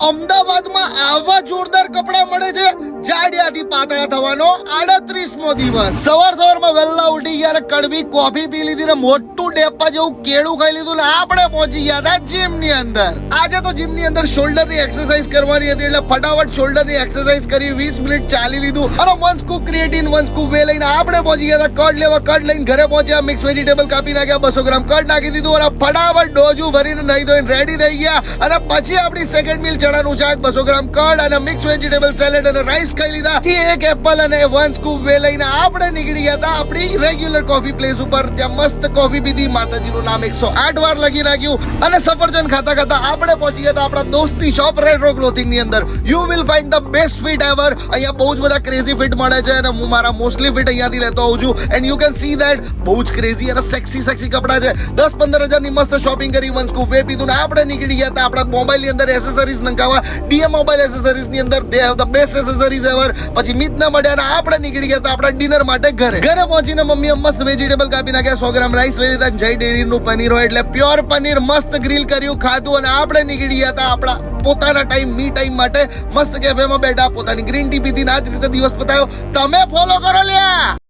અમદાવાદમાં આવા જોરદાર કપડા મળે છે, જાડિયાથી પાતળા થવાનો 38મો દિવસ. સવારમાં વહેલા ઉઠી ગયા અને કડવી કોફી પી લીધી ને મોટું ડેપા જેવું કેળું ખાઈ લીધું ને આપણે પહોંચી ગયા હતા જીમ ની અંદર. આજે તો જીમ ની અંદર શોલ્ડર ની એક્સરસાઇઝ કરવાની હતી એટલે ફટાફટ શોલ્ડર ની એક્સરસાઇઝ કરી 20 મિનિટ ચાલી લીધું અને 1 સ્કૂપ ક્રિએટિન 1 સ્કૂપ વે લઈને આપણે પહોંચી ગયા હતા કડ લેવા. કડ લઈને ઘરે પહોંચ્યા, મિક્સ વેજીટેબલ કાપી નાખ્યા, 200 ગ્રામ કડ નાખી દીધું અને ફટાફટ ડોજુ ભરીને નહીં ધોઈને રેડી થઈ ગયા. અને પછી આપણી સેકન્ડ મીલ ચણાનું શાક, 200 ગ્રામ કડ અને મિક્સ વેજીટેબલ સેલેડ અને રાઈસ ખાઈ લીધા. એક એપલ અને 1 સ્કૂપ વે લઈને આપણે નીકળી ગયા હતા આપણી રેગ્યુલર કોફી પ્લેસ ઉપર. ત્યાં મસ્ત કોફી પીધી, માતાજીનું નામ 108 વાર લખી નાખ્યું અને સફરજન ખાતા ખાતા આપણે પહોંચી ગયા હતા આપણા દોસ્તની શોપ રેટ્રો ક્લોથિંગ ની અંદર. You will find the best fit ever. અહીંયા બહુ જ બધા ક્રેઝી ફિટ મળે છે અને હું મારા મોસ્ટલી ફિટ અહીંયાથી લેતો આવું છું. And you can see that બહુ જ ક્રેઝી અને સેક્સી કપડા છે. 10-15 હજારની મસ્ત શોપિંગ કરી, 1 સ્કૂપ વે પીધું ને આપણે નીકળી ગયા હતા આપણા મોબાઈલ ની અંદર એસેસરીઝ નંખાવા. ડીએમ મોબાઈલ એસેસરીઝ ની અંદર they have the best accessories ever. પછી મિત ના મળ્યા અને આપણે નીકળી ગયા હતા આપણા ડિનર માટે ઘરે. ઘરે પહોંચીને મમ્મીએ મસ્ત વેજીટેબલ કાપી નાખ્યા, 100 ગ્રામ રાઈસ લઈ લીધા, જય ડેરીનું પનીર હોય એટલે પ્યોર પનીર મસ્ત ગ્રીલ કર્યું, ખાધું અને આપણે નીકળી ગયા હતા આપણા પોતાના ટાઈમ મી ટાઈમ માટે. મસ્ત કેફેમાં બેઠા, પોતાની ગ્રીન ટી પીધી, આ જ રીતે દિવસ પતાવ્યો. તમે ફોલો કરો લ્યા.